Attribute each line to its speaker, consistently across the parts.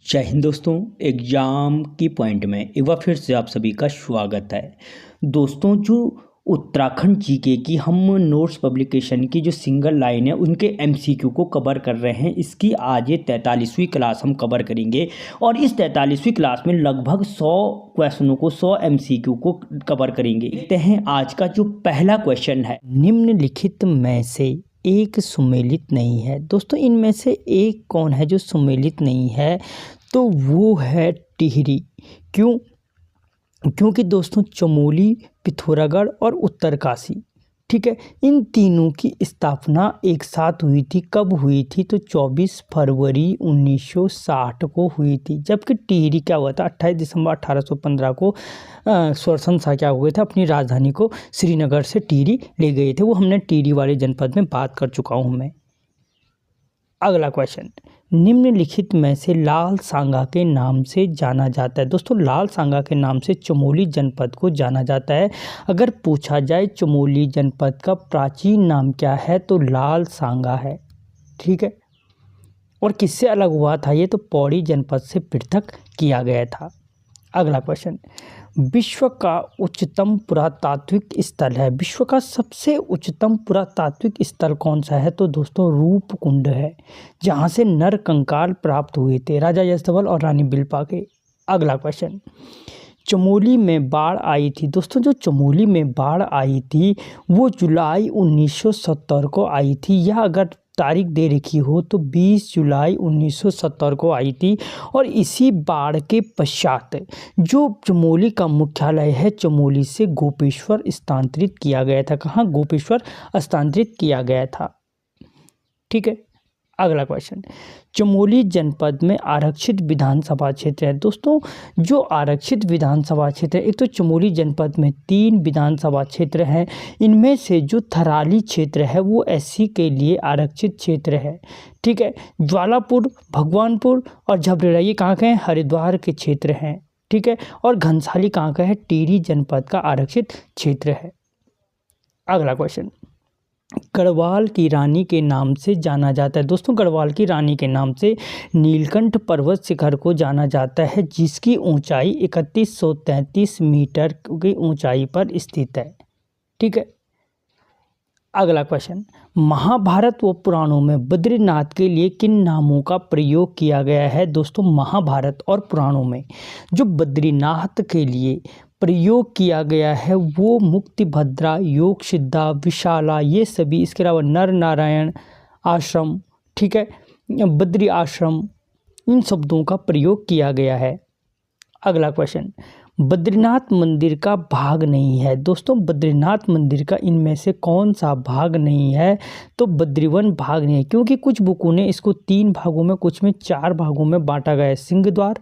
Speaker 1: जय हिंद दोस्तों। एग्ज़ाम की पॉइंट में एक बार फिर से आप सभी का स्वागत है। दोस्तों, जो उत्तराखंड जीके की हम नोट्स पब्लिकेशन की जो सिंगल लाइन है उनके एमसीक्यू को कवर कर रहे हैं। इसकी आज ये 43वीं क्लास हम कवर करेंगे और इस 43वीं क्लास में लगभग 100 क्वेश्चनों को 100 एमसीक्यू को कवर करेंगे। देखते हैं आज का जो पहला क्वेश्चन है, निम्नलिखित में से एक सुमेलित नहीं है। दोस्तों, इनमें से एक कौन है जो सुमेलित नहीं है? तो वो है टिहरी। क्योंकि दोस्तों चमोली, पिथौरागढ़ और उत्तरकाशी, ठीक है, इन तीनों की स्थापना एक साथ हुई थी। कब हुई थी? तो 24 फरवरी 1960 को हुई थी। जबकि टिहरी क्या हुआ था? 28 दिसंबर 1815 को स्वरसन शाह क्या हुए थे, अपनी राजधानी को श्रीनगर से टिहरी ले गए थे। वो हमने टिहरी वाले जनपद में बात कर चुका हूँ मैं। अगला क्वेश्चन, निम्नलिखित में से लाल सांगा के नाम से जाना जाता है। दोस्तों, लाल सांगा के नाम से चमोली जनपद को जाना जाता है। अगर पूछा जाए चमोली जनपद का प्राचीन नाम क्या है, तो लाल सांगा है, ठीक है। और किससे अलग हुआ था ये? तो पौड़ी जनपद से पृथक किया गया था। अगला क्वेश्चन, विश्व का उच्चतम पुरातात्विक स्थल है। विश्व का सबसे उच्चतम पुरातात्विक स्थल कौन सा है? तो दोस्तों रूपकुंड है, जहाँ से नर कंकाल प्राप्त हुए थे राजा यशधवल और रानी बिल्पा के। अगला क्वेश्चन, चमोली में बाढ़ आई थी। दोस्तों, जो चमोली में बाढ़ आई थी वो जुलाई 1970 को आई थी, या अगर तारीख दे रखी हो तो 20 जुलाई 1970 को आई थी। और इसी बाढ़ के पश्चात जो चमोली का मुख्यालय है, चमोली से गोपेश्वर स्थानांतरित किया गया था। कहाँ? गोपेश्वर स्थानांतरित किया गया था, ठीक है। अगला क्वेश्चन, चमोली जनपद में आरक्षित विधानसभा क्षेत्र है। दोस्तों, जो आरक्षित विधानसभा क्षेत्र है, एक तो चमोली जनपद में 3 विधानसभा क्षेत्र हैं। इनमें से जो थराली क्षेत्र है वो एससी के लिए आरक्षित क्षेत्र है, ठीक है। ज्वालापुर, भगवानपुर और झबरेड़ा ये कहाँ के हैं? हरिद्वार के क्षेत्र हैं, ठीक है। और घनसाली कहाँ का है? टिहरी जनपद का आरक्षित क्षेत्र है। अगला क्वेश्चन, गढ़वाल की रानी के नाम से जाना जाता है। दोस्तों, गढ़वाल की रानी के नाम से नीलकंठ पर्वत शिखर को जाना जाता है, जिसकी ऊंचाई 3133 मीटर की ऊंचाई पर स्थित है, ठीक है। अगला क्वेश्चन, महाभारत व पुराणों में बद्रीनाथ के लिए किन नामों का प्रयोग किया गया है? दोस्तों, महाभारत और पुराणों में जो बद्रीनाथ के लिए प्रयोग किया गया है वो मुक्तिभद्रा, योग सिद्धा, विशाला, ये सभी, इसके अलावा नर नारायण आश्रम, ठीक है, बद्री आश्रम, इन शब्दों का प्रयोग किया गया है। अगला क्वेश्चन, बद्रीनाथ मंदिर का भाग नहीं है। दोस्तों, बद्रीनाथ मंदिर का इनमें से कौन सा भाग नहीं है? तो बद्रीवन भाग नहीं है, क्योंकि कुछ बुकों ने इसको 3 भागों में, कुछ में 4 भागों में बांटा गया है। सिंहद्वार,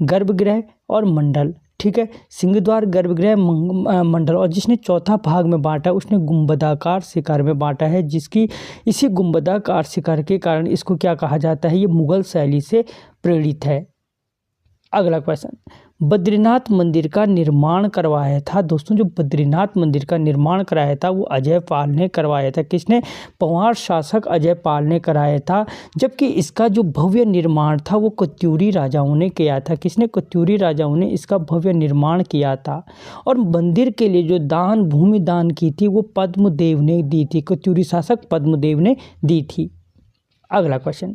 Speaker 1: गर्भगृह और मंडल, ठीक है। सिंहद्वार, गर्भगृह, मंडल, और जिसने चौथा भाग में बांटा उसने गुंबदाकार शिखर में बांटा है, जिसकी इसी गुंबदाकार शिखर के कारण इसको क्या कहा जाता है? ये मुगल शैली से प्रेरित है। अगला क्वेश्चन, बद्रीनाथ मंदिर का निर्माण करवाया था। दोस्तों, जो बद्रीनाथ मंदिर का निर्माण कराया था वो अजय पाल ने करवाया था। किसने? पंवार शासक अजय पाल ने कराया था। जबकि इसका जो भव्य निर्माण था वो कत्यूरी राजाओं ने किया था। किसने? कत्यूरी राजाओं ने इसका भव्य निर्माण किया था। और मंदिर के लिए जो भूमि दान की थी वो पद्मदेव ने दी थी, कत्यूरी शासक पद्मदेव ने दी थी। अगला क्वेश्चन,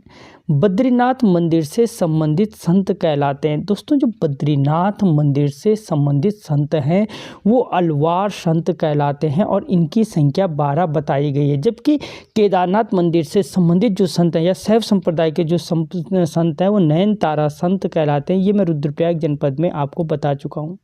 Speaker 1: बद्रीनाथ मंदिर से संबंधित संत कहलाते हैं। दोस्तों, जो बद्रीनाथ मंदिर से संबंधित संत हैं वो अलवार संत कहलाते हैं और इनकी संख्या 12 बताई गई है। जबकि केदारनाथ मंदिर से संबंधित जो संत हैं या शैव संप्रदाय के जो संत हैं वो नयन तारा संत कहलाते हैं। ये मैं रुद्रप्रयाग जनपद में आपको बता चुका हूँ।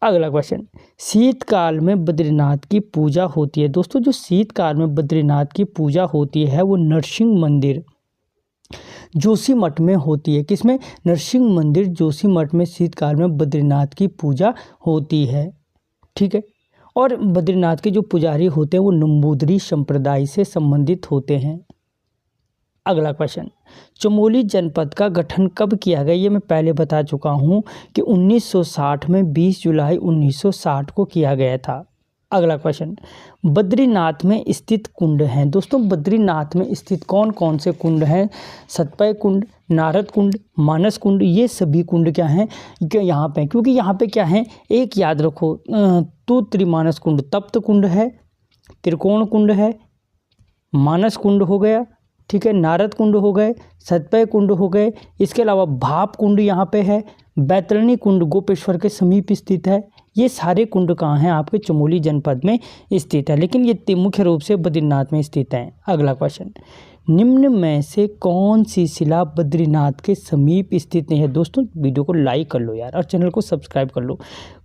Speaker 1: अगला क्वेश्चन, शीतकाल में बद्रीनाथ की पूजा होती है। दोस्तों, जो शीतकाल में बद्रीनाथ की पूजा होती है वो नरसिंह मंदिर जोशीमठ में होती है। किसमें? नरसिंह मंदिर जोशीमठ में शीतकाल में बद्रीनाथ की पूजा होती है, ठीक है। और बद्रीनाथ के जो पुजारी होते हैं वो नंबूदरी संप्रदाय से संबंधित होते हैं। अगला क्वेश्चन, चमोली जनपद का गठन कब किया गया? ये मैं पहले बता चुका हूँ कि 1960 में 20 जुलाई 1960 को किया गया था। अगला क्वेश्चन, बद्रीनाथ में स्थित कुंड हैं। दोस्तों, बद्रीनाथ में स्थित कौन कौन से कुंड हैं? सतपय कुंड, नारद कुंड, मानस कुंड, ये सभी कुंड क्या हैं क्या यहाँ पे, क्योंकि यहाँ पे क्या है, एक याद रखो, तो त्रिमानस कुंड तप्त कुंड है, त्रिकोण कुंड है, मानस कुंड हो गया, ठीक है, नारद कुंड हो गए, सतपय कुंड हो गए, इसके अलावा भाप कुंड यहाँ पे है, बैतरणी कुंड गोपेश्वर के समीप स्थित है। ये सारे कुंड कहाँ हैं, आपके चमोली जनपद में स्थित है, लेकिन ये मुख्य रूप से बद्रीनाथ में स्थित है। अगला क्वेश्चन, निम्न में से कौन सी शिला बद्रीनाथ के समीप स्थित नहीं है। दोस्तों वीडियो को लाइक कर लो यार और चैनल को सब्सक्राइब कर लो।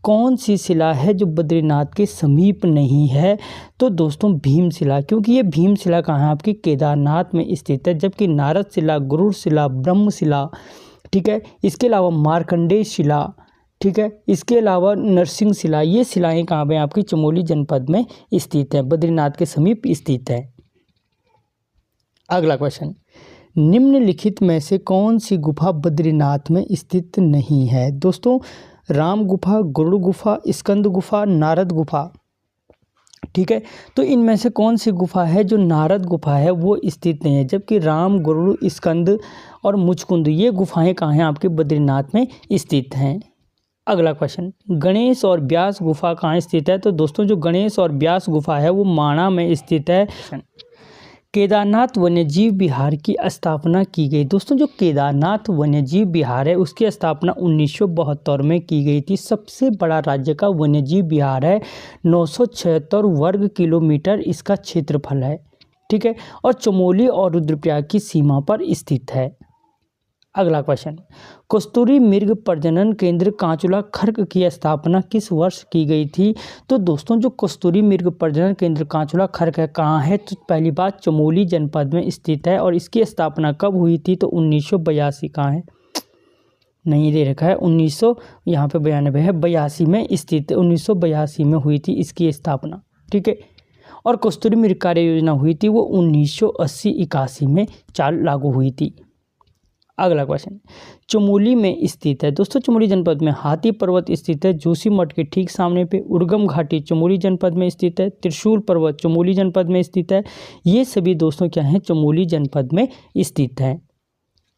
Speaker 1: कौन सी शिला है जो बद्रीनाथ के समीप नहीं है, तो दोस्तों भीमशिला, क्योंकि ये भीमशिला कहाँ है, आपकी केदारनाथ में स्थित है, जबकि नारद शिला, गरुड़ शिला, ब्रह्मशिला, ठीक है, इसके अलावा मार्कंडेय शिला, ठीक है, इसके अलावा नरसिंह शिला, ये शिलाएँ कहाँ पे आपकी चमोली जनपद में स्थित है, बद्रीनाथ के समीप स्थित है। अगला क्वेश्चन, निम्नलिखित में से कौन सी गुफा बद्रीनाथ में स्थित नहीं है। दोस्तों राम गुफा, गरुड़ गुफा, स्कंद गुफा, नारद गुफा, ठीक है, तो इनमें से कौन सी गुफा है जो नारद गुफा है वो स्थित नहीं है, जबकि राम, गरुड़, स्कंद और मुचकुंद ये गुफाएं कहाँ हैं, आपके बद्रीनाथ में स्थित हैं। अगला क्वेश्चन, गणेश और व्यास गुफा कहाँ स्थित है। तो दोस्तों जो गणेश और व्यास गुफा है वो माणा में स्थित है। केदारनाथ वन्यजीव विहार की स्थापना की गई। दोस्तों जो केदारनाथ वन्यजीव विहार है उसकी स्थापना 1972 में की गई थी। सबसे बड़ा राज्य का वन्यजीव विहार है, 976 वर्ग किलोमीटर इसका क्षेत्रफल है, ठीक है, और चमोली और रुद्रप्रयाग की सीमा पर स्थित है। अगला क्वेश्चन, कस्तूरी मृग प्रजनन केंद्र कांचुला खर्क की स्थापना किस वर्ष की गई थी। तो दोस्तों जो कस्तूरी मृग प्रजनन केंद्र कांचुला खर्क है कहाँ है, तो पहली बात चमोली जनपद में स्थित है, और इसकी स्थापना कब हुई थी, तो 1982 कहाँ है, नहीं दे रखा है, 1900 यहाँ पे 92 है, 82 में स्थित, 1982 में हुई थी इसकी स्थापना, ठीक है, और कस्तूरी मृग कार्य योजना हुई थी वो 1980-81 में लागू हुई थी। अगला क्वेश्चन, चमोली में स्थित है। दोस्तों चमोली जनपद में हाथी पर्वत स्थित है, जोशीमठ के ठीक सामने पे। उर्गम घाटी चमोली जनपद में स्थित है। त्रिशूल पर्वत चमोली जनपद में स्थित है। ये सभी दोस्तों क्या हैं, चमोली जनपद में स्थित हैं।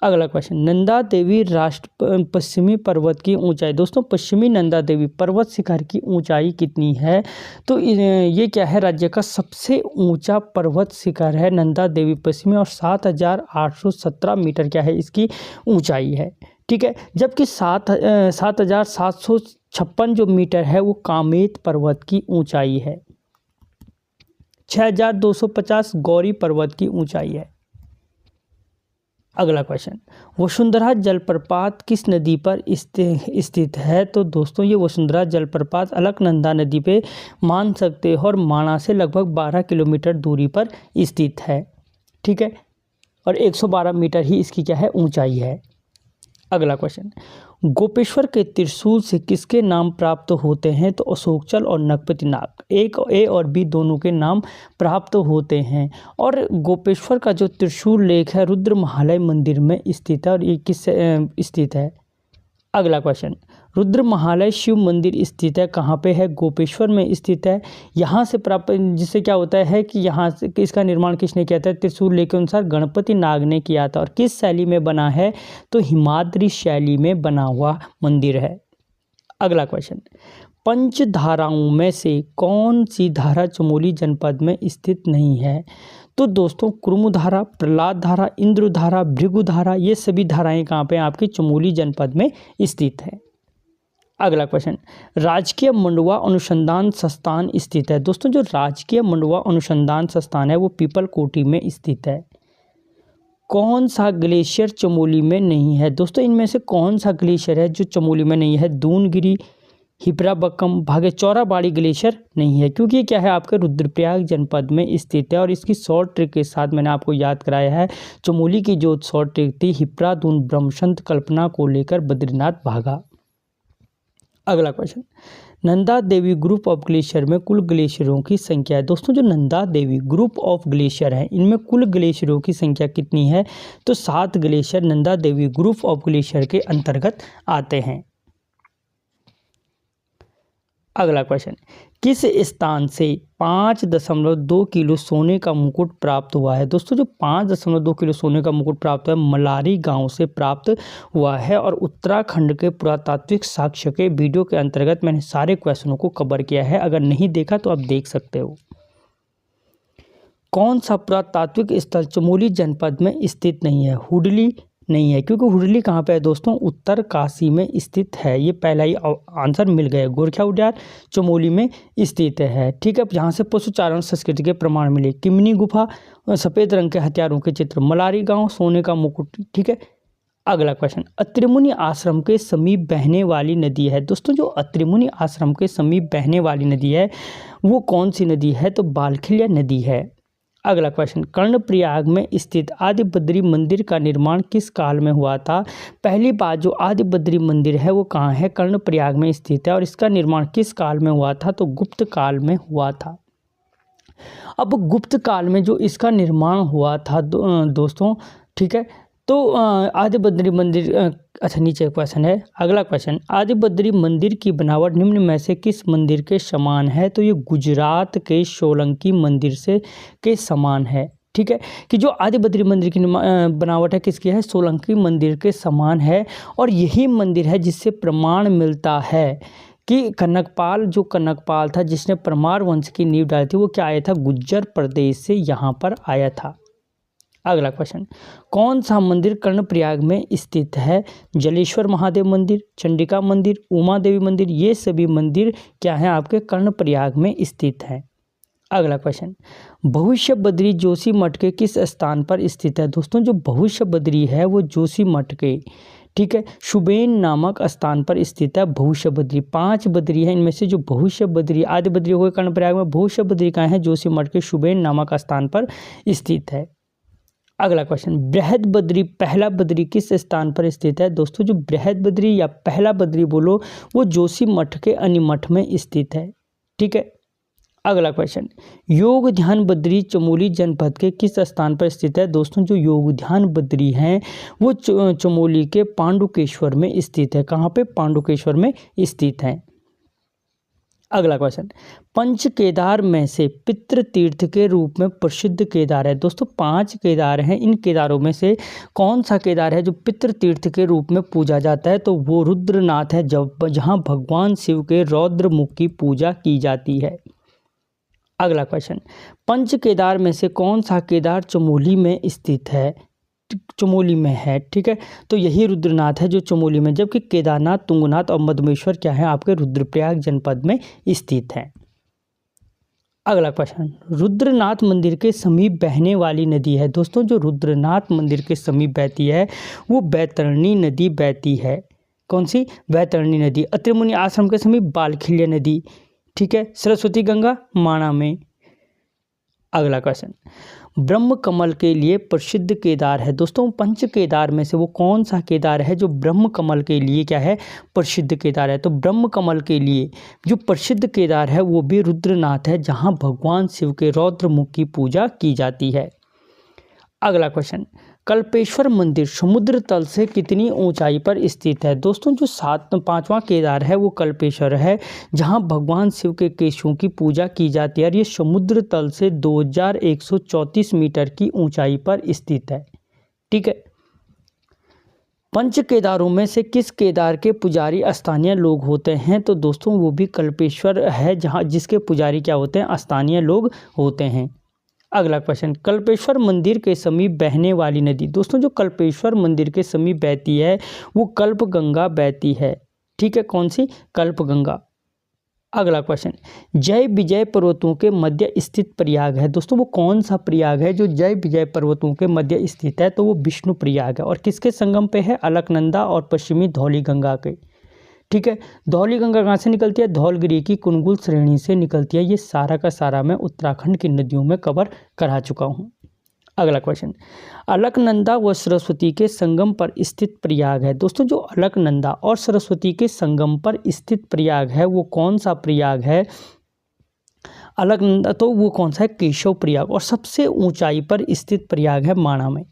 Speaker 1: अगला क्वेश्चन, नंदा देवी राष्ट्र पश्चिमी पर्वत की ऊंचाई। दोस्तों पश्चिमी नंदा देवी पर्वत शिखर की ऊंचाई कितनी है, तो ये क्या है, राज्य का सबसे ऊंचा पर्वत शिखर है नंदा देवी पश्चिमी, और 7,817 मीटर क्या है इसकी ऊंचाई है, ठीक है, जबकि 7,756 जो मीटर है वो कामेत पर्वत की ऊंचाई है। 6,250 गौरी पर्वत की ऊंचाई है। अगला क्वेश्चन, वसुंधरा जलप्रपात किस नदी पर स्थित है। तो दोस्तों ये वसुंधरा जलप्रपात अलकनंदा नदी पे मान सकते हो, और माणा से लगभग 12 किलोमीटर दूरी पर स्थित है, ठीक है, और 112 मीटर ही इसकी क्या है, ऊंचाई है। अगला क्वेश्चन, गोपेश्वर के त्रिशूल से किसके नाम प्राप्त होते हैं। तो अशोकचल और नगपति नाग, एक ए और बी दोनों के नाम प्राप्त होते हैं। और गोपेश्वर का जो त्रिशूल लेख है रुद्र महालय मंदिर में स्थित है, और ये किस स्थित है। अगला क्वेश्चन, रुद्र महालय शिव मंदिर स्थित है, कहाँ पे है, गोपेश्वर में स्थित है। यहाँ से प्राप्त, जिससे क्या होता है कि यहाँ से इसका निर्माण किसने किया था, त्रिशूल लेख के अनुसार गणपति नाग ने किया था। और किस शैली में बना है, तो हिमाद्री शैली में बना हुआ मंदिर है। अगला क्वेश्चन, पंच धाराओं में से कौन सी धारा चमोली जनपद में स्थित नहीं है। तो दोस्तों कुर्म धारा, प्रहलाद धारा, इंद्र धारा, भृगु धारा, ये सभी धाराएं कहाँ पे आपकी चमोली जनपद में स्थित है। अगला क्वेश्चन, राजकीय मंडुआ अनुसंधान संस्थान स्थित है। दोस्तों जो राजकीय मंडुआ अनुसंधान संस्थान है वो पीपलकोटी में स्थित है। कौन सा ग्लेशियर चमोली में नहीं है। दोस्तों इनमें से कौन सा ग्लेशियर है जो चमोली में नहीं है, दूनगिरी, हिपराबक्कम, भागेचौराबाड़ी ग्लेशियर नहीं है, क्योंकि ये क्या है, आपके रुद्रप्रयाग जनपद में स्थित है। और इसकी शॉर्ट ट्रिक के साथ मैंने आपको याद कराया है, चमोली की जो शॉर्ट ट्रिक थी, हिप्रादून ब्रह्मसंत कल्पना को लेकर बद्रीनाथ भागा। अगला question, Nanda Devi group of glacier में कुल ग्लेशियरों की संख्या है। दोस्तों जो Nanda Devi group of glacier है इनमें कुल ग्लेशियरों की संख्या कितनी है, तो 7 glacier Nanda Devi group of glacier के अंतर्गत आते हैं। अगला क्वेश्चन, किस स्थान से 5.2 किलो सोने का मुकुट प्राप्त हुआ है? दोस्तों जो 5.2 किलो सोने का मुकुट प्राप्त हुआ है मलारी गांव से प्राप्त हुआ है। और उत्तराखंड के पुरातात्विक साक्ष्य के वीडियो के अंतर्गत मैंने सारे क्वेश्चनों को कवर किया है, अगर नहीं देखा तो आप देख सकते हो। कौन सा पुरातात्विक स्थल चमोली जनपद में स्थित नहीं है? हुडली नहीं है, क्योंकि हुडली कहाँ पे है दोस्तों? उत्तरकाशी में स्थित है। ये पहला ही आंसर मिल गया। गोरखा उद्यान चमोली में स्थित है, ठीक है। यहाँ से पशुचारण संस्कृति के प्रमाण मिले। किमनी गुफा, सफ़ेद रंग के हथियारों के चित्र, मलारी गांव, सोने का मुकुट, ठीक है। अगला क्वेश्चन, अत्रिमुनि आश्रम के समीप बहने वाली नदी है। दोस्तों जो अत्रिमुनि आश्रम के समीप बहने वाली नदी है वो कौन सी नदी है? तो बालखिलिया नदी है। अगला क्वेश्चन, कर्णप्रयाग में स्थित आदि बद्री मंदिर का निर्माण किस काल में हुआ था? पहली बात जो आदि बद्री मंदिर है वो कहाँ है? कर्णप्रयाग में स्थित है। और इसका निर्माण किस काल में हुआ था? तो गुप्त काल में हुआ था। अब गुप्त काल में जो इसका निर्माण हुआ था दोस्तों, ठीक है, तो आदि बद्री मंदिर, अच्छा नीचे क्वेश्चन है। अगला क्वेश्चन, आदि बद्री मंदिर की बनावट निम्न में से किस मंदिर के समान है? तो ये गुजरात के सोलंकी मंदिर से के समान है, ठीक है। कि जो आदि बद्री मंदिर की बनावट है किसकी है? सोलंकी मंदिर के समान है। और यही मंदिर है जिससे प्रमाण मिलता है कि कनकपाल था जिसने परमार वंश की नींव डाली थी, वो क्या आया था? गुज्जर प्रदेश से यहाँ पर आया था। अगला क्वेश्चन, कौन सा मंदिर कर्णप्रयाग में स्थित है? जलेश्वर महादेव मंदिर, चंडिका मंदिर, उमा देवी मंदिर, ये सभी मंदिर क्या हैं? आपके कर्णप्रयाग में स्थित हैं। अगला क्वेश्चन, भविष्य बद्री जोशी मठ के किस स्थान पर स्थित है? दोस्तों जो भविष्य बद्री है वो जोशी मठ के, ठीक है, शुबेन नामक स्थान पर स्थित है भविष्य बद्री। 5 बद्री है, इनमें से जो भविष्य बद्री, आदि बद्री हो गए कर्णप्रयाग में, भविष्य बद्री कहाँ है? जोशी मठ के शुबेन नामक स्थान पर स्थित है। अगला क्वेश्चन, बृहद बद्री, पहला बद्री किस स्थान पर स्थित है? दोस्तों जो बृहद बद्री या पहला बद्री बोलो वो जोशी मठ के अनिमठ में स्थित है, ठीक है। अगला क्वेश्चन, योग ध्यान बद्री चमोली जनपद के किस स्थान पर स्थित है? दोस्तों जो योग ध्यान बद्री हैं वो चमोली के पांडुकेश्वर में स्थित है। कहाँ पे? पांडुकेश्वर में स्थित है। अगला क्वेश्चन, पंच केदार में से पितृ तीर्थ के रूप में प्रसिद्ध केदार है। दोस्तों 5 केदार हैं, इन केदारों में से कौन सा केदार है जो पितृ तीर्थ के रूप में पूजा जाता है? तो वो रुद्रनाथ है, जहाँ भगवान शिव के रौद्र मुख की पूजा की जाती है। अगला क्वेश्चन, पंच केदार में से कौन सा केदार चमोली में स्थित है? चमोली में है, ठीक है। तो यही रुद्रनाथ है जो चमोली में, जबकि केदारनाथ, तुंगनाथ और मधुमेश्वर क्या है? आपके रुद्रप्रयाग जनपद में स्थित है। अगला क्वेश्चन, रुद्रनाथ मंदिर के समीप बहने वाली नदी है। दोस्तों जो रुद्रनाथ मंदिर के समीप बहती है वो बैतरणी नदी बहती है। कौन सी? बैतरणी नदी। अत्रिमुनि आश्रम के समीप बालखिलिया नदी, ठीक है। सरस्वती गंगा माणा में। अगला क्वेश्चन, ब्रह्म कमल के लिए प्रसिद्ध केदार है। दोस्तों पंच केदार में से वो कौन सा केदार है जो ब्रह्म कमल के लिए क्या है? प्रसिद्ध केदार है। तो ब्रह्म कमल के लिए जो प्रसिद्ध केदार है वो भी रुद्रनाथ है, जहां भगवान शिव के रौद्र मुख की पूजा की जाती है। अगला क्वेश्चन, कल्पेश्वर मंदिर समुद्र तल से कितनी ऊंचाई पर स्थित है? दोस्तों जो 5वां केदार है वो कल्पेश्वर है, जहां भगवान शिव के केशों की पूजा की जाती है। और ये समुद्र तल से 2134 मीटर की ऊंचाई पर स्थित है, ठीक है। पंच केदारों में से किस केदार के पुजारी स्थानीय लोग होते हैं? तो दोस्तों वो भी कल्पेश्वर है, जिसके पुजारी क्या होते हैं? स्थानीय लोग होते हैं। अगला क्वेश्चन, कल्पेश्वर मंदिर के समीप बहने वाली नदी। दोस्तों जो कल्पेश्वर मंदिर के समीप बहती है वो कल्पगंगा बहती है, ठीक है। कौन सी? कल्पगंगा। अगला क्वेश्चन, जय विजय पर्वतों के मध्य स्थित प्रयाग है। दोस्तों वो कौन सा प्रयाग है जो जय विजय पर्वतों के मध्य स्थित है? तो वो विष्णु प्रयाग है। और किसके संगम पे है? अलकनंदा और पश्चिमी धौली गंगा के, ठीक है। धौली गंगा कहाँ से निकलती है? धौलगिरी की कुनगुल श्रेणी से निकलती है। ये सारा का सारा मैं उत्तराखंड की नदियों में कवर करा चुका हूँ। अगला क्वेश्चन, अलकनंदा व सरस्वती के संगम पर स्थित प्रयाग है। दोस्तों जो अलकनंदा और सरस्वती के संगम पर स्थित प्रयाग है वो कौन सा प्रयाग है? अलकनंदा तो वो कौन सा है? केशव प्रयाग। और सबसे ऊंचाई पर स्थित प्रयाग है माणा में।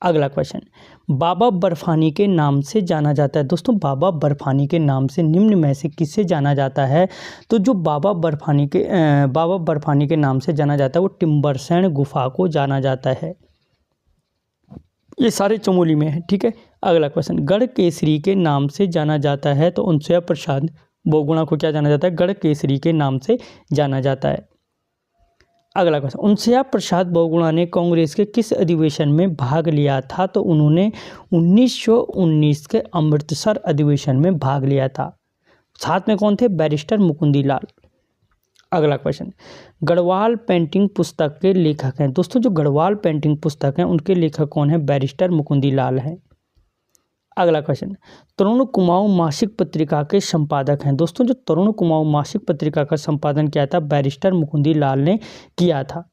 Speaker 1: अगला क्वेश्चन, बाबा बर्फानी के नाम से जाना जाता है। दोस्तों बाबा बर्फानी के नाम से निम्न में से किससे जाना जाता है? तो जो बाबा बर्फानी के नाम से जाना जाता है वो टिम्बरसैंड गुफा को जाना जाता है। ये सारे चमोली में है, ठीक है। अगला क्वेश्चन, गढ़ केसरी के नाम से जाना जाता है तो उनसे प्रसाद बहुगुणा को क्या जाना जाता है? गढ़ केसरी के नाम से जाना जाता है। अगला क्वेश्चन, उनसे प्रसाद बहुगुणा ने कांग्रेस के किस अधिवेशन में भाग लिया था? तो उन्होंने 1919 के अमृतसर अधिवेशन में भाग लिया था। साथ में कौन थे? बैरिस्टर मुकुंदी लाल। अगला क्वेश्चन, गढ़वाल पेंटिंग पुस्तक के लेखक हैं। दोस्तों जो गढ़वाल पेंटिंग पुस्तक हैं उनके लेखक कौन है? बैरिस्टर मुकुंदी लाल हैं। अगला क्वेश्चन, तरुण कुमाऊं मासिक पत्रिका के संपादक हैं। दोस्तों जो तरुण कुमाऊं मासिक पत्रिका का संपादन किया था बैरिस्टर मुकुंदी लाल ने किया था।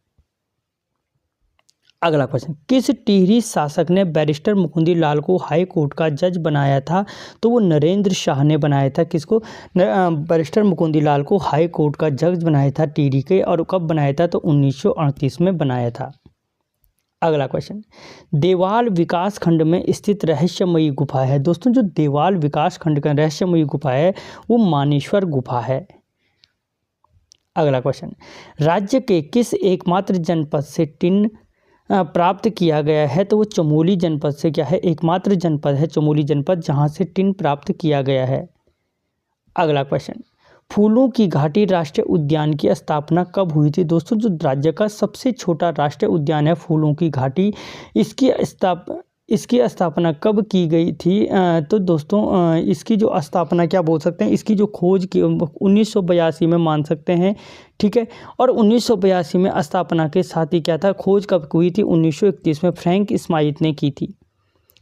Speaker 1: अगला क्वेश्चन, किस टिहरी शासक ने बैरिस्टर मुकुंदी लाल को हाई कोर्ट का जज बनाया था? तो वो नरेंद्र शाह ने बनाया था। किसको? बैरिस्टर मुकुंदी लाल को हाई कोर्ट का जज बनाया था टिहरी के। और कब बनाया था? तो 1938 में बनाया था। अगला क्वेश्चन, देवाल विकास खंड में स्थित रहस्यमयी गुफा है। दोस्तों जो देवाल विकास खंड का रहस्यमयी गुफा है वो मानेश्वर गुफा है। अगला क्वेश्चन, राज्य के किस एकमात्र जनपद से टिन प्राप्त किया गया है? तो वो चमोली जनपद से क्या है? एकमात्र जनपद है चमोली जनपद जहां से टिन प्राप्त किया गया है। अगला क्वेश्चन, फूलों की घाटी राष्ट्रीय उद्यान की स्थापना कब हुई थी? दोस्तों जो राज्य का सबसे छोटा राष्ट्रीय उद्यान है फूलों की घाटी, इसकी स्थापना कब की गई थी? तो दोस्तों इसकी जो स्थापना क्या बोल सकते हैं, इसकी जो खोज की 1982 में मान सकते हैं, ठीक है। और 1982 में स्थापना के साथ ही क्या था, खोज कब हुई थी? 1931 में फ्रैंक स्माइथ ने की थी।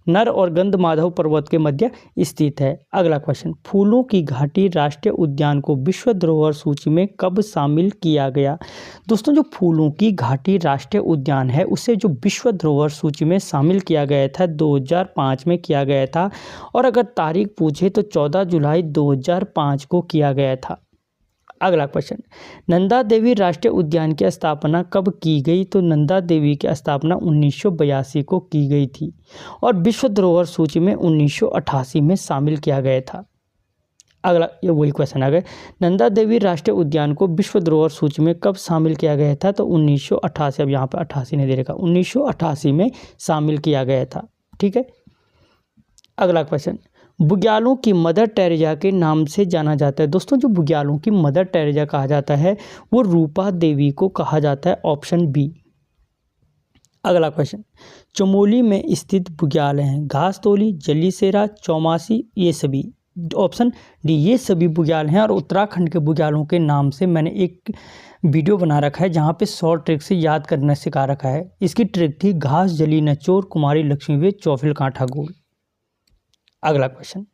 Speaker 1: नर और गंधमाधव पर्वत के मध्य स्थित है। अगला क्वेश्चन, फूलों की घाटी राष्ट्रीय उद्यान को विश्व धरोहर सूची में कब शामिल किया गया? दोस्तों जो फूलों की घाटी राष्ट्रीय उद्यान है उसे जो विश्व धरोहर सूची में शामिल किया गया था 2005 में किया गया था। और अगर तारीख पूछे तो 14 जुलाई 2005 को किया गया था। अगला क्वेश्चन, नंदा देवी राष्ट्रीय उद्यान की स्थापना कब की गई? तो नंदा देवी की स्थापना 1982 को की गई थी और विश्व धरोहर सूची में 1988 में शामिल किया गया था। अगला ये वही क्वेश्चन आ गया, नंदा देवी राष्ट्रीय उद्यान को विश्व धरोहर सूची में कब शामिल किया गया था? तो 1988, अब यहाँ पर 88 ने दे रखा, 1988 में शामिल किया गया था, ठीक है। अगला क्वेश्चन, बुग्यालों की मदर टेरेसा के नाम से जाना जाता है। दोस्तों जो बुग्यालों की मदर टेरेसा कहा जाता है वो रूपा देवी को कहा जाता है, ऑप्शन बी। अगला क्वेश्चन, चमोली में स्थित बुग्याल हैं घासतोली, जलीसेरा, चौमासी, ये सभी, ऑप्शन डी, ये सभी बुग्याल हैं। और उत्तराखंड के बुग्यालों के नाम से मैंने एक वीडियो बना रखा है जहाँ पे शॉर्ट ट्रिक से याद करना सिखा रखा है। इसकी ट्रिक थी घास, जली, नचोर, कुमारी, लक्ष्मी, चौफिल, कांठा, गोल। अगला क्वेश्चन,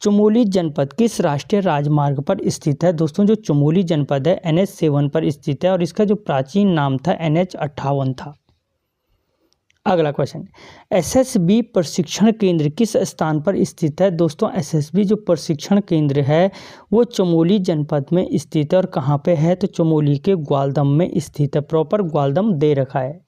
Speaker 1: चमोली जनपद किस राष्ट्रीय राजमार्ग पर स्थित है? दोस्तों जो चमोली जनपद है NH7 पर स्थित है और इसका जो प्राचीन नाम था NH58 था। अगला क्वेश्चन, SSB प्रशिक्षण केंद्र किस स्थान पर स्थित है? दोस्तों SSB जो प्रशिक्षण केंद्र है वो चमोली जनपद में स्थित है। और कहाँ पे है? तो चमोली के ग्वालदम में स्थित है, प्रॉपर ग्वालदम दे रखा है।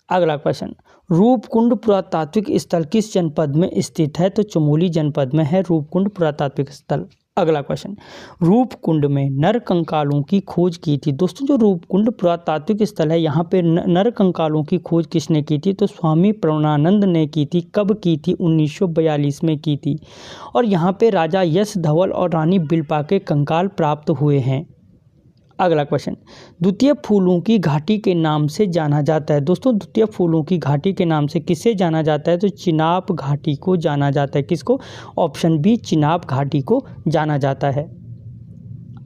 Speaker 1: अगला क्वेश्चन, रूपकुंड पुरातात्विक स्थल किस जनपद में स्थित है? तो चमोली जनपद में है रूपकुंड पुरातात्विक स्थल। अगला क्वेश्चन, रूपकुंड में नर कंकालों की खोज की थी। दोस्तों जो रूपकुंड पुरातात्विक स्थल है यहाँ पे नर कंकालों की खोज किसने की थी? तो स्वामी प्रणवानंद ने की थी। कब की थी? 1942 में की थी। और यहाँ पे राजा यश धवल और रानी बिल्पा के कंकाल प्राप्त हुए हैं। अगला क्वेश्चन, द्वितीय फूलों की घाटी के नाम से जाना जाता है। दोस्तों द्वितीय फूलों की घाटी के नाम से किसे जाना जाता है? तो चिनाब घाटी को जाना जाता है। किसको? ऑप्शन बी, चिनाब घाटी को जाना जाता है।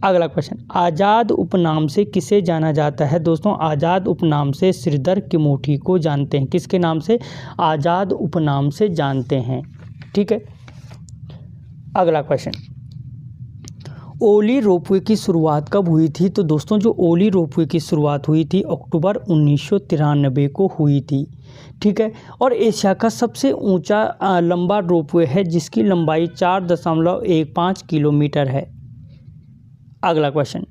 Speaker 1: अगला क्वेश्चन, आज़ाद उपनाम से किसे जाना जाता है? दोस्तों आज़ाद उपनाम से श्रीधर किमोठी को जानते हैं। किसके नाम से? आज़ाद उपनाम से जानते हैं, ठीक है। अगला क्वेश्चन, ओली रोपवे की शुरुआत कब हुई थी? तो दोस्तों जो ओली रोपवे की शुरुआत हुई थी अक्टूबर 1993 को हुई थी, ठीक है। और एशिया का सबसे ऊंचा लंबा रोपवे है जिसकी लंबाई 4.15 किलोमीटर है। अगला क्वेश्चन,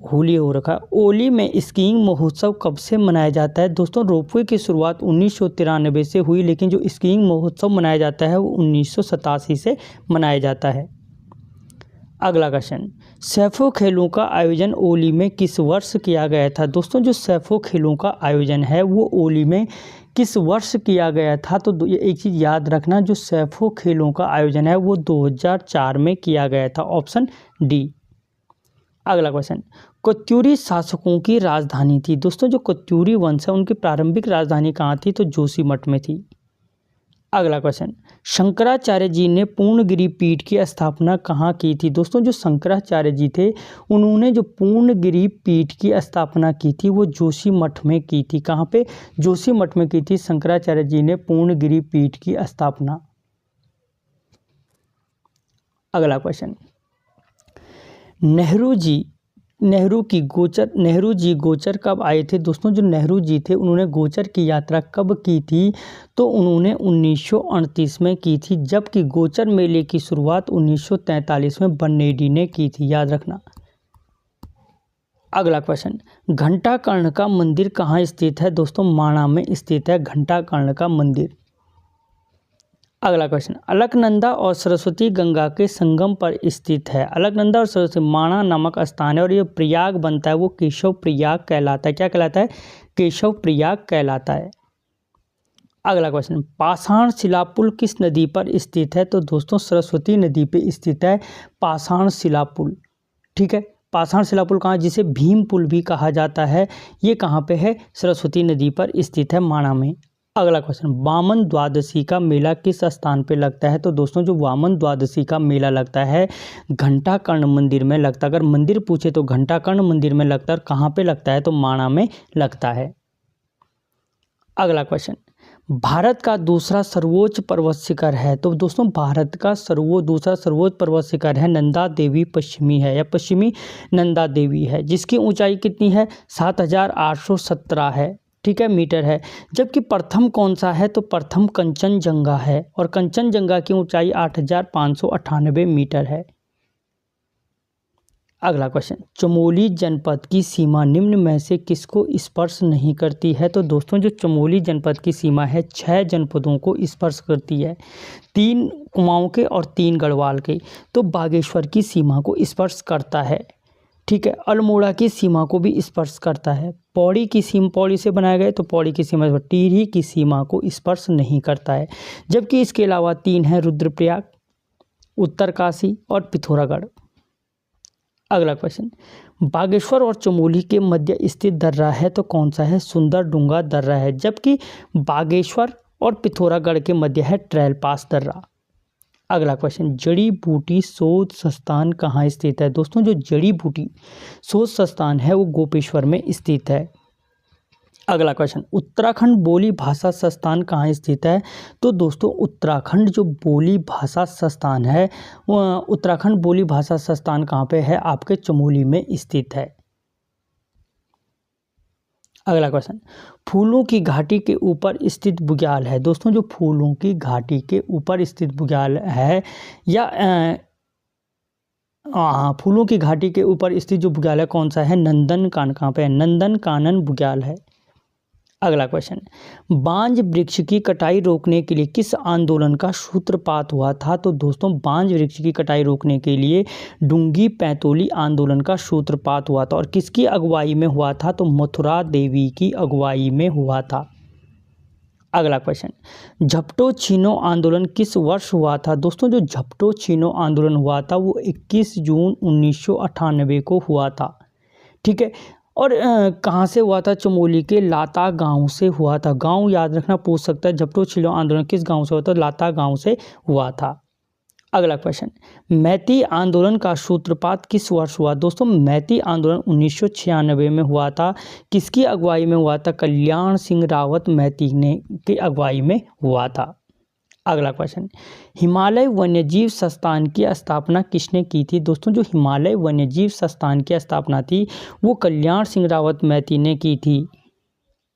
Speaker 1: होली हो रखा है। ओली में स्कीइंग महोत्सव कब से मनाया जाता है? दोस्तों रोपवे की शुरुआत 1993 से हुई, लेकिन जो स्कीइंग महोत्सव मनाया जाता है वो 1987 से मनाया जाता है। अगला क्वेश्चन, सैफो खेलों का आयोजन ओली में किस वर्ष किया गया था? दोस्तों जो सैफो खेलों का आयोजन है वो ओली में किस वर्ष किया गया था? तो ये एक चीज़ याद रखना, जो सैफो खेलों का आयोजन है वो 2004 में किया गया था, ऑप्शन डी। अगला क्वेश्चन, कत्यूरी शासकों की राजधानी थी? दोस्तों जो कत्यूरी वंश है उनकी प्रारंभिक राजधानी कहाँ थी? तो जोशीमठ में थी। अगला क्वेश्चन, शंकराचार्य जी ने पूर्णगिरि पीठ की स्थापना कहाँ की थी? दोस्तों जो शंकराचार्य जी थे उन्होंने जो पूर्णगिरि पीठ की स्थापना की थी वो जोशीमठ में की थी। कहाँ पे? जोशीमठ में की थी शंकराचार्य जी ने पूर्णगिरि पीठ की स्थापना। अगला क्वेश्चन, नेहरू जी गोचर कब आए थे? दोस्तों जो नेहरू जी थे उन्होंने गोचर की यात्रा कब की थी? तो उन्होंने 1938 में की थी, जबकि गोचर मेले की शुरुआत 1943 में बन्नेडी ने की थी, याद रखना। अगला क्वेश्चन, घंटा कर्ण का मंदिर कहाँ स्थित है? दोस्तों माणा में स्थित है घंटा कर्ण का मंदिर। अगला क्वेश्चन, अलकनंदा और सरस्वती गंगा के संगम पर स्थित है। अलकनंदा और सरस्वती माणा नामक स्थान है और ये प्रयाग बनता है वो केशव प्रयाग कहलाता है। क्या कहलाता है? केशव प्रयाग कहलाता है। अगला क्वेश्चन, पाषाण शिलापुल किस नदी पर स्थित है? तो दोस्तों सरस्वती नदी पे स्थित है पाषाण शिलापुल। ठीक है, पाषाण शिलापुल कहाँ, जिसे भीम पुल भी कहा जाता है, ये कहाँ पे है? सरस्वती नदी पर स्थित है माणा में। अगला क्वेश्चन, वामन द्वादशी का मेला किस स्थान पे लगता है? तो दोस्तों जो वामन द्वादशी का मेला लगता है घंटा कर्ण मंदिर में लगता है। अगर मंदिर पूछे तो घंटा कर्ण मंदिर में लगता है, और कहाँ पे लगता है? तो माणा में लगता है। अगला क्वेश्चन, भारत का दूसरा सर्वोच्च पर्वत शिखर है? तो दोस्तों भारत का दूसरा सर्वोच्च पर्वत शिखर है नंदा देवी पश्चिमी है, या पश्चिमी नंदा देवी है, जिसकी ऊंचाई कितनी है? 7817 है, ठीक है, मीटर है। जबकि प्रथम कौन सा है? तो प्रथम कंचनजंगा है, और कंचनजंगा की ऊंचाई 8598 मीटर है। अगला क्वेश्चन, चमोली जनपद की सीमा निम्न में से किसको स्पर्श नहीं करती है? तो दोस्तों जो चमोली जनपद की सीमा है 6 जनपदों को स्पर्श करती है, 3 कुमाऊं के और 3 गढ़वाल के। तो बागेश्वर की सीमा को स्पर्श करता है, ठीक है, अल्मोड़ा की सीमा को भी स्पर्श करता है। पौड़ी की सीमा, पौड़ी से बनाया गया तो पौड़ी की सीमा, टिहरी की सीमा को स्पर्श नहीं करता है। जबकि इसके अलावा 3 हैं, रुद्रप्रयाग, उत्तरकाशी और पिथौरागढ़। अगला क्वेश्चन, बागेश्वर और चमोली के मध्य स्थित दर्रा है तो कौन सा है? सुंदरडुंगा दर्रा है। जबकि बागेश्वर और पिथौरागढ़ के मध्य है ट्रेल पास दर्रा। अगला क्वेश्चन, जड़ी बूटी शोध संस्थान कहाँ स्थित है? दोस्तों जो जड़ी बूटी शोध संस्थान है वो गोपेश्वर में स्थित है। अगला क्वेश्चन, उत्तराखंड बोली भाषा संस्थान कहाँ स्थित है? तो दोस्तों उत्तराखंड जो बोली भाषा संस्थान है, उत्तराखंड बोली भाषा संस्थान कहाँ पे है? आपके चमोली में स्थित है। अगला क्वेश्चन, फूलों की घाटी के ऊपर स्थित बुग्याल है। दोस्तों जो फूलों की घाटी के ऊपर स्थित बुग्याल है, या फूलों की घाटी के ऊपर स्थित जो बुग्याल है कौन सा है? नंदन कानन। कहाँ पे है? नंदन कानन बुग्याल है। अगला क्वेश्चन, बांज वृक्ष की कटाई रोकने के लिए किस आंदोलन का सूत्रपात हुआ था? तो दोस्तों बांज वृक्ष की कटाई रोकने के लिए डूंगी पैंतोली आंदोलन का सूत्रपात हुआ था, और किसकी अगुवाई में हुआ था? तो मथुरा देवी की अगुवाई में हुआ था। अगला क्वेश्चन, झपटो छीनो आंदोलन किस वर्ष हुआ था? दोस्तों जो झपटो छीनो आंदोलन हुआ था वो 21 जून 1998 को हुआ था, ठीक है। और कहाँ से हुआ था? चमोली के लाता गांव से हुआ था। गांव याद रखना, पूछ सकता है झपटो छीनो आंदोलन किस गांव से हुआ था? लाता गांव से हुआ था। अगला क्वेश्चन, मैती आंदोलन का सूत्रपात किस वर्ष हुआ? दोस्तों मैती आंदोलन 1996 में हुआ था। किसकी अगुवाई में हुआ था? कल्याण सिंह रावत मैती ने की अगुवाई में हुआ था। अगला क्वेश्चन, हिमालय वन्यजीव संस्थान की स्थापना किसने की थी? दोस्तों जो हिमालय वन्यजीव संस्थान की स्थापना थी वो कल्याण सिंह रावत मैती ने की थी।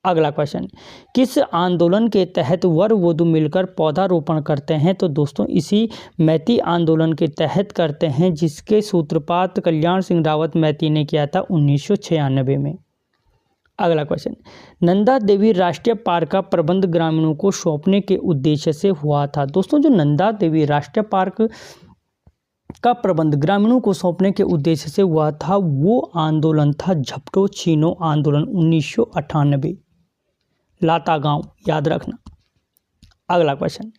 Speaker 1: अगला क्वेश्चन, किस आंदोलन के तहत वर वधू मिलकर पौधारोपण करते हैं? तो दोस्तों इसी मैती आंदोलन के तहत करते हैं, जिसके सूत्रपात कल्याण सिंह रावत मैती ने किया था 1996 में। अगला क्वेश्चन, नंदा देवी राष्ट्रीय पार्क का प्रबंध ग्रामीणों को सौंपने के उद्देश्य से हुआ था। दोस्तों जो नंदा देवी राष्ट्रीय पार्क का प्रबंध ग्रामीणों को सौंपने के उद्देश्य से हुआ था, वो आंदोलन था झपटो छीनो आंदोलन 1998, लाता गांव, याद रखना। अगला क्वेश्चन,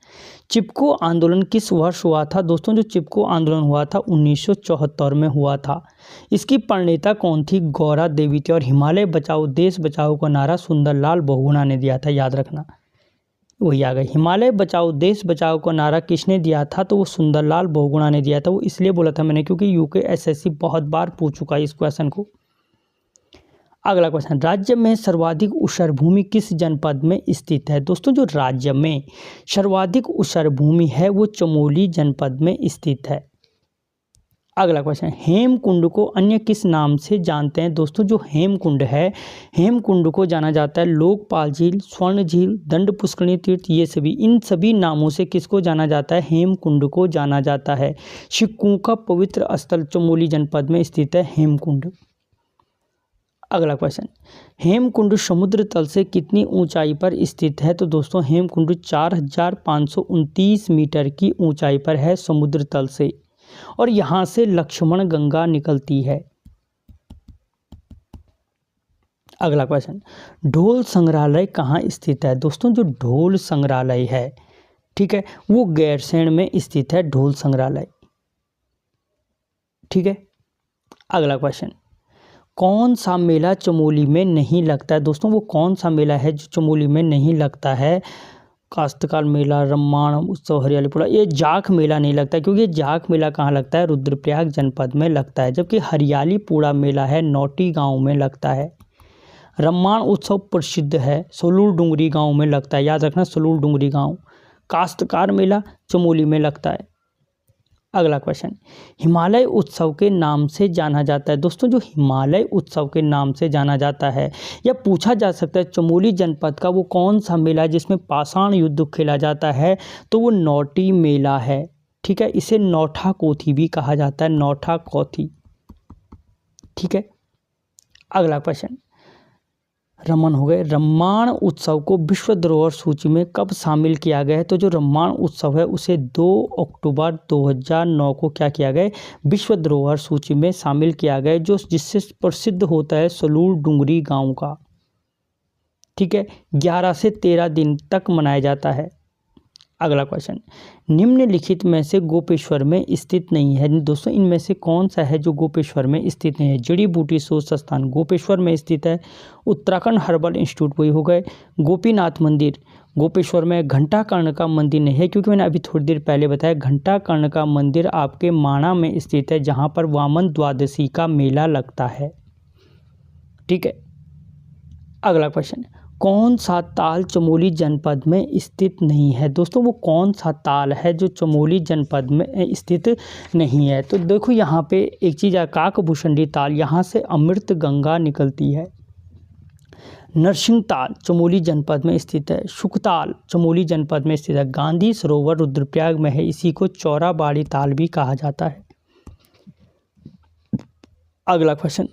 Speaker 1: चिपको आंदोलन किस वर्ष हुआ था? दोस्तों जो चिपको आंदोलन हुआ था 1974 में हुआ था। इसकी प्रणेता कौन थी? गौरा देवी थी। और हिमालय बचाओ देश बचाओ का नारा सुंदरलाल बहुगुणा ने दिया था, याद रखना। वही आ गई, हिमालय बचाओ देश बचाओ का नारा किसने दिया था? तो वो सुंदरलाल बहुगुणा ने दिया था। वो इसलिए बोला था मैंने क्योंकि यूपीएससी बहुत बार पूछ चुका है इस क्वेश्चन को। अगला क्वेश्चन, राज्य में सर्वाधिक ऊसर भूमि किस जनपद में स्थित है? दोस्तों जो राज्य में सर्वाधिक ऊसर भूमि है वो चमोली जनपद में स्थित है। अगला क्वेश्चन, हेमकुंड को अन्य किस नाम से जानते हैं? दोस्तों जो हेमकुंड है, हेमकुंड को जाना जाता है लोकपाल झील, स्वर्ण झील, दंड पुष्करणी तीर्थ, ये सभी, इन सभी नामों से किसको जाना जाता है? हेमकुंड को जाना जाता है। सिखों का पवित्र स्थल चमोली जनपद में स्थित है हेमकुंड। अगला क्वेश्चन, हेमकुंड समुद्र तल से कितनी ऊंचाई पर स्थित है? तो दोस्तों हेमकुंड 4529 मीटर की ऊंचाई पर है समुद्र तल से, और यहाँ से लक्ष्मण गंगा निकलती है। अगला क्वेश्चन, ढोल संग्रहालय कहाँ स्थित है? दोस्तों जो ढोल संग्रहालय है, ठीक है, वो गैरसैंण में स्थित है ढोल संग्रहालय, ठीक है। अगला क्वेश्चन, कौन सा मेला चमोली में नहीं लगता है? दोस्तों वो कौन सा मेला है जो चमोली में नहीं लगता है? काश्तकार मेला, रम्माण उत्सव, हरियालीपुरा, ये जाख मेला नहीं लगता है, क्योंकि जाख मेला कहाँ लगता है? रुद्रप्रयाग जनपद में लगता है। जबकि हरियालीपुरा मेला है नौटी गांव में लगता है। रम्माण उत्सव प्रसिद्ध है सलूल डुंगरी गांव में लगता है, याद रखना सलूल डुंगरी गांव। काश्तकार मेला चमोली में लगता है। अगला क्वेश्चन, हिमालय उत्सव के नाम से जाना जाता है। दोस्तों जो हिमालय उत्सव के नाम से जाना जाता है, या पूछा जा सकता है चमोली जनपद का वो कौन सा मेला है जिसमें पाषाण युद्ध खेला जाता है? तो वो नौटी मेला है, ठीक है। इसे नौठा कोथी भी कहा जाता है, नौठा कोथी, ठीक है। अगला क्वेश्चन, रमन हो गए, रम्माण उत्सव को विश्व धरोहर सूची में कब शामिल किया गया है? तो जो रम्माण उत्सव है उसे 2 अक्टूबर 2009 को क्या किया गया? विश्व धरोहर सूची में शामिल किया गया, जो जिससे प्रसिद्ध होता है सलूल डुंगरी गांव का, ठीक है। 11 से 13 दिन तक मनाया जाता है। अगला क्वेश्चन, निम्नलिखित में से गोपेश्वर में स्थित नहीं है। दोस्तों इनमें से कौन सा है जो गोपेश्वर में स्थित नहीं है? जड़ी बूटी शोध संस्थान गोपेश्वर में स्थित है। उत्तराखंड हर्बल इंस्टीट्यूट वही हो गए। गोपीनाथ मंदिर गोपेश्वर में। घंटा कर्ण का मंदिर नहीं है, क्योंकि मैंने अभी थोड़ी देर पहले बताया घंटा कर्ण का मंदिर आपके माणा में स्थित है, जहाँ पर वामन द्वादशी का मेला लगता है, ठीक है। अगला क्वेश्चन, कौन सा ताल चमोली जनपद में स्थित नहीं है? दोस्तों वो कौन सा ताल है जो चमोली जनपद में स्थित नहीं है? तो देखो यहाँ पे एक चीज़ है, काकभूषणी ताल, यहाँ से अमृत गंगा निकलती है। नरसिंह ताल चमोली जनपद में स्थित है। सुखताल चमोली जनपद में स्थित है। गांधी सरोवर रुद्रप्रयाग में है, इसी को चौराबाड़ी ताल भी कहा जाता है। अगला क्वेश्चन,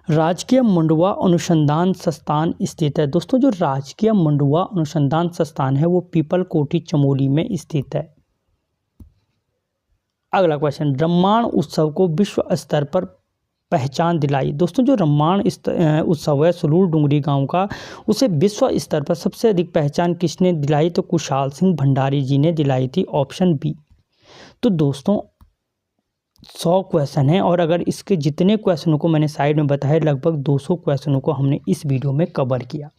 Speaker 1: राजकीय मंडुआ अनुसंधान संस्थान स्थित है। दोस्तों जो राजकीय मंडुआ अनुसंधान संस्थान है वो पीपल कोठी चमोली में स्थित है। अगला क्वेश्चन, रम्माण उत्सव को विश्व स्तर पर पहचान दिलाई। दोस्तों जो रम्माण उत्सव है सलूल डुंगरी गांव का, उसे विश्व स्तर पर सबसे अधिक पहचान किसने दिलाई? तो कुशाल सिंह भंडारी जी ने दिलाई थी, ऑप्शन बी। तो दोस्तों 100 क्वेश्चन है, और अगर इसके जितने क्वेश्चनों को मैंने साइड में बताया लगभग 200 क्वेश्चनों को हमने इस वीडियो में कवर किया।